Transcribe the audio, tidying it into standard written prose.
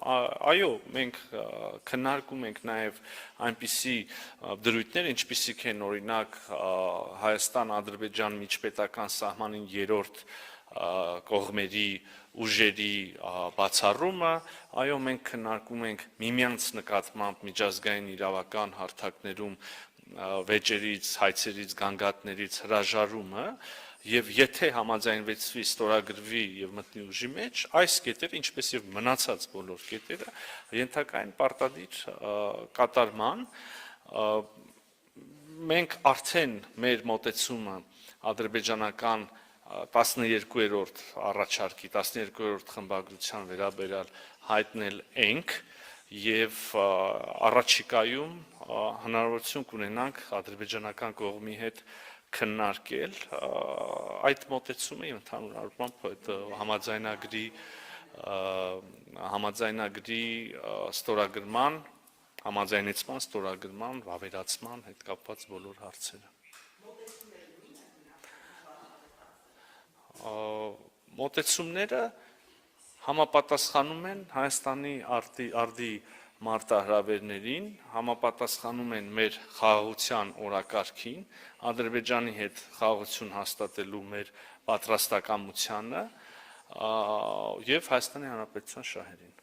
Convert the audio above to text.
Այո, մենք քննարկում ենք նաև այնպիսի դրույթներ, ինչպիսիք են օրինակ Հայաստան-Ադրբեջան միջպետական սահմանին երրորդ կողմերի ուժերի բացառումը, այո, մենք քննարկում ենք միմյանց նկատմամբ միջազգային իրավական հարթակներում վեճերից, հայցերից, գանգատներից հրաժարումը, եւ եթե համաձայնվեցվի, ստորագրվի եւ մտնի ուժի մեջ, այս կետերը, ինչպես եւ մնացած բոլոր կետերը, ենթակա են պարտադիր կատարման, մենք արդեն մեր մոտեցումը ադրբեջանական 12-րդ առաջարկի, 12-րդ խմբագրության վերաբերյալ հայտնել ենք եւ առաջիկայում հնարավորություն կունենանք ադրբեջանական կողմի հետ քննարկել այդ մոտեցումը եւ ընդհանուր առմամբ այդ համաձայնագրի ստորագրման, համաձայնեցման ստորագրման, վավերացման հետ կապված բոլոր հարցերը։ Մոտեցումները համապատասխանում են Հայաստանի արդի մարտահրավերներին, համապատասխանում են մեր խաղաղության օրակարգին, Ադրբեջանի հետ խաղաղություն հաստատելու մեր պատրաստակամությանը եւ Հայաստանի Հանրապետության շահերին։